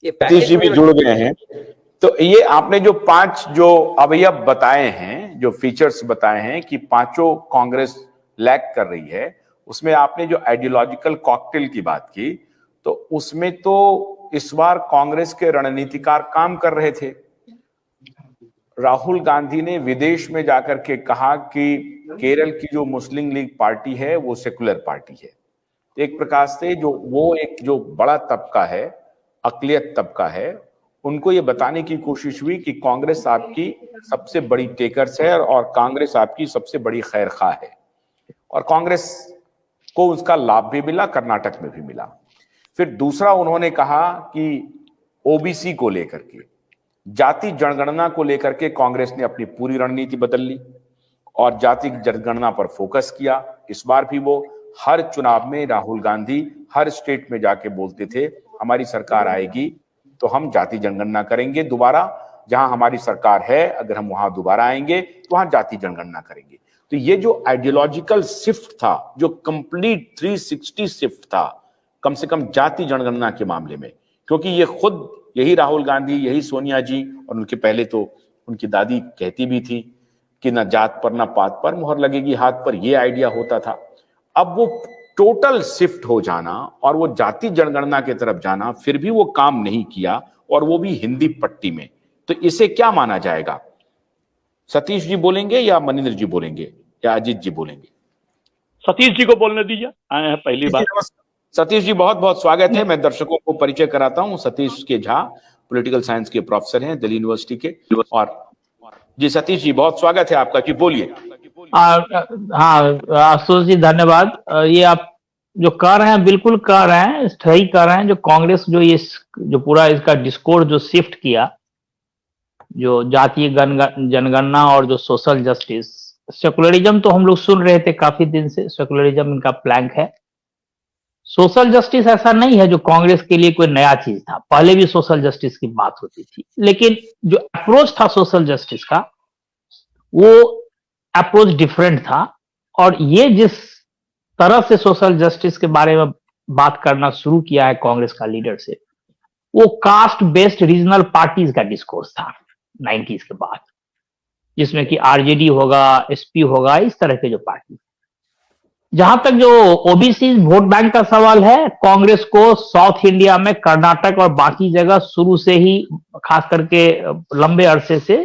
सतीश जी भी जुड़ गए हैं। तो ये आपने जो 5 जो अवयव बताए हैं, जो फीचर्स बताए हैं कि पांचों कांग्रेस लैक कर रही है, उसमें आपने जो आइडियोलॉजिकल कॉकटेल की बात की, तो उसमें तो इस बार कांग्रेस के रणनीतिकार काम कर रहे थे। राहुल गांधी ने विदेश में जाकर के कहा कि केरल की जो मुस्लिम लीग पार्टी है वो सेकुलर पार्टी है। एक प्रकार से जो बड़ा तबका है, अकलियत तबका है, उनको ये बताने की कोशिश हुई कि कांग्रेस आपकी सबसे बड़ी टेकर्स है और कांग्रेस आपकी सबसे बड़ी खैरखा है, और कांग्रेस को उसका लाभ भी मिला, कर्नाटक में भी मिला। फिर दूसरा उन्होंने कहा कि ओबीसी को लेकर के, जाति जनगणना को लेकर के कांग्रेस ने अपनी पूरी रणनीति बदल ली और जाति जनगणना पर फोकस किया। इस बार भी वो हर चुनाव में राहुल गांधी हर स्टेट में जाके बोलते थे, हमारी सरकार आएगी तो हम जाति जनगणना करेंगे दोबारा, जहां हमारी सरकार है अगर हम वहां दोबारा आएंगे तो वहां जाति जनगणना करेंगे। तो ये जो आइडियोलॉजिकल शिफ्ट था, जो कंप्लीट 360 शिफ्ट था, कम से कम जाति जनगणना के मामले में, क्योंकि ये खुद यही राहुल गांधी, यही सोनिया जी और उनके पहले तो उनकी दादी कहती भी थी कि ना जात पर ना पात पर मुहर लगेगी हाथ पर, ये आइडिया होता था। अब वो टोटल शिफ्ट हो जाना और वो जाति जनगणना की तरफ जाना, फिर भी वो काम नहीं किया, और वो भी हिंदी पट्टी में, तो इसे क्या माना जाएगा? सतीश जी बोलेंगे या मनिंदर जी बोलेंगे या अजीत जी बोलेंगे? सतीश जी को बोलने दीजिए, आए हैं पहली बार। सतीश जी बहुत बहुत स्वागत है। मैं दर्शकों को परिचय कराता हूं, सतीश के झा पॉलिटिकल साइंस के प्रोफेसर हैं दिल्ली यूनिवर्सिटी के। और जी सतीश जी बहुत स्वागत है आपका, जी बोलिए। हाँ आशुतोष जी धन्यवाद। ये आप जो कह रहे हैं बिल्कुल कह रहे हैं, सही कह रहे हैं। जो कांग्रेस जो पूरा इसका डिस्कोर्स जो शिफ्ट किया, जो जातीय जनगणना और जो सोशल जस्टिस, सेकुलरिज्म तो हम लोग सुन रहे थे काफी दिन से, सेकुलरिज्म इनका प्लैंक है। सोशल जस्टिस ऐसा नहीं है जो कांग्रेस के लिए कोई नया चीज था, पहले भी सोशल जस्टिस की बात होती थी, लेकिन जो अप्रोच था सोशल जस्टिस का वो अप्रोच डिफरेंट था। और ये जिस तरह से सोशल जस्टिस के बारे में बात करना शुरू किया है कांग्रेस का लीडरशिप, वो कास्ट बेस्ड रीजनल पार्टीज का डिस्कोर्स था 90s के बाद, जिसमें कि आरजेडी होगा, एसपी होगा, इस तरह के जो पार्टी। जहां तक जो ओबीसी वोट बैंक का सवाल है, कांग्रेस को साउथ इंडिया में कर्नाटक और बाकी जगह शुरू से ही, खास करके लंबे अरसे से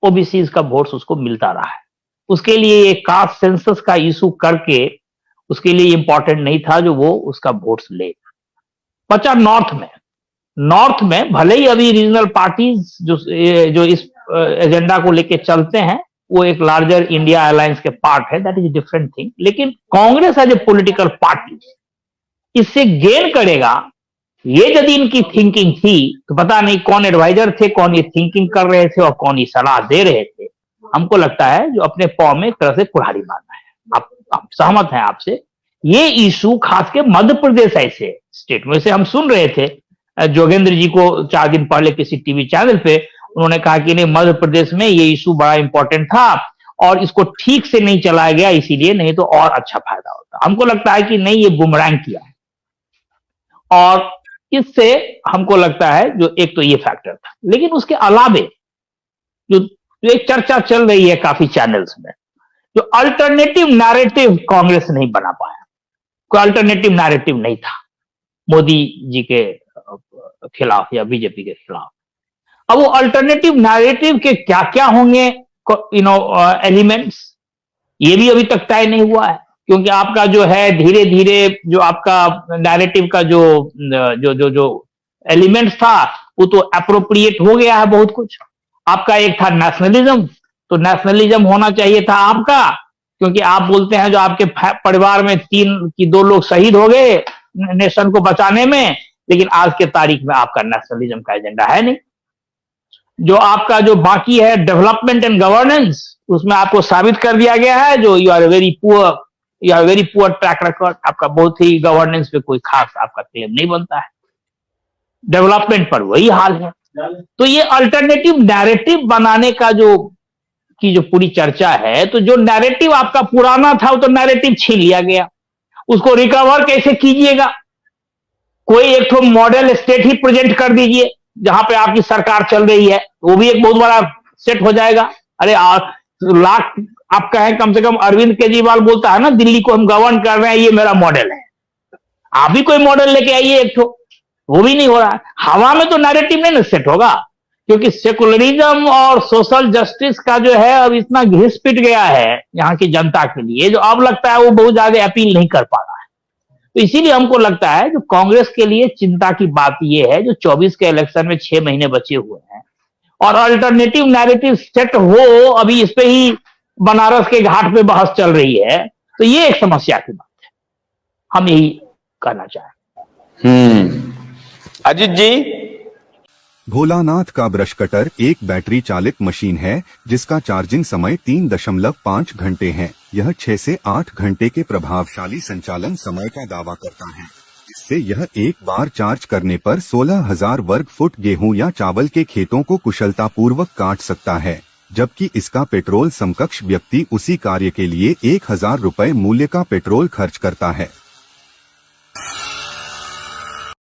ओबीसी का वोट्स उसको मिलता रहा है। उसके लिए ये कास्ट सेंसस का इशू करके उसके लिए इंपॉर्टेंट नहीं था जो वो उसका वोट्स ले। बचा नॉर्थ में भले ही अभी रीजनल पार्टीज जो इस एजेंडा को लेके चलते हैं वो एक लार्जर इंडिया अलायंस के पार्ट है, दैट इज डिफरेंट थिंग। लेकिन Congress as a political party इससे गेन करेगा, ये यदि इनकी थिंकिंग थी तो पता नहीं कौन एडवाइजर थे, कौन ये थिंकिंग कर रहे थे और कौन ये सलाह दे रहे थे। हमको लगता है जो अपने पांव में एक तरह से कुल्हाड़ी मारना है। आप सहमत हैं आपसे? ये इशू खास के मध्य प्रदेश ऐसे स्टेट में से हम सुन रहे थे, जोगेंद्र जी को 4 दिन पहले किसी टीवी चैनल पे उन्होंने कहा कि नहीं, मध्य प्रदेश में ये इशू बड़ा इंपॉर्टेंट था और इसको ठीक से नहीं चलाया गया, इसीलिए, नहीं तो और अच्छा फायदा होता। हमको लगता है कि नहीं, ये बुमरैंग किया है। और इससे हमको लगता है जो एक तो ये फैक्टर था, लेकिन उसके अलावे जो एक चर्चा चल रही है काफी चैनल्स में, जो अल्टरनेटिव नैरेटिव कांग्रेस नहीं बना पाया। कोई अल्टरनेटिव नैरेटिव नहीं था मोदी जी के खिलाफ या बीजेपी के खिलाफ। अब वो अल्टरनेटिव नैरेटिव के क्या क्या होंगे एलिमेंट्स, ये भी अभी तक तय नहीं हुआ है, क्योंकि आपका जो है धीरे धीरे जो आपका नैरेटिव का जो जो जो जो एलिमेंट्स था वो तो एप्रोप्रिएट हो गया है बहुत कुछ। आपका एक था नेशनलिज्म, तो नेशनलिज्म होना चाहिए था आपका, क्योंकि आप बोलते हैं जो आपके परिवार में 2 लोग शहीद हो गए नेशन को बचाने में, लेकिन आज के तारीख में आपका नेशनलिज्म का एजेंडा है नहीं। जो आपका जो बाकी है डेवलपमेंट एंड गवर्नेंस, उसमें आपको साबित कर दिया गया है जो you are very poor track record, आपका बहुत ही गवर्नेंस पे कोई खास आपका क्लेम नहीं बनता है। डेवलपमेंट पर वही हाल है। तो ये अल्टरनेटिव नैरेटिव बनाने का जो पूरी चर्चा है, तो जो नैरेटिव आपका पुराना था वो तो नैरेटिव छीन लिया गया, उसको रिकवर कैसे कीजिएगा? कोई एक तो मॉडल स्टेट ही प्रेजेंट कर दीजिए जहां पे आपकी सरकार चल रही है, वो भी एक बहुत बड़ा सेट हो जाएगा। अरे लाख आप कहें, कम से कम अरविंद केजरीवाल बोलता है ना, दिल्ली को हम गवर्न कर रहे हैं, ये मेरा मॉडल है। आप भी कोई मॉडल लेके आइए एक तो, वो भी नहीं हो रहा है। हवा में तो नैरेटिव नहीं ना सेट होगा, क्योंकि सेकुलरिज्म और सोशल जस्टिस का जो है अब इतना घिस पिट गया है यहाँ की जनता के लिए, जो अब लगता है वो बहुत ज्यादा अपील नहीं कर पा रहा है। तो इसीलिए हमको लगता है जो कांग्रेस के लिए चिंता की बात यह है, जो 24 के इलेक्शन में 6 महीने बचे हुए हैं और अल्टरनेटिव नैरेटिव सेट हो, अभी इस पे ही बनारस के घाट पे बहस चल रही है, तो ये एक समस्या की बात है। हम यही कहना चाहें। अजीत जी, भोलानाथ का ब्रश कटर एक बैटरी चालित मशीन है जिसका चार्जिंग समय 3.5 घंटे है। यह 6 से 8 घंटे के प्रभावशाली संचालन समय का दावा करता है, जिससे यह एक बार चार्ज करने पर 16,000 वर्ग फुट गेहूं या चावल के खेतों को कुशलतापूर्वक काट सकता है, जबकि इसका पेट्रोल समकक्ष व्यक्ति उसी कार्य के लिए 1,000 रुपए मूल्य का पेट्रोल खर्च करता है।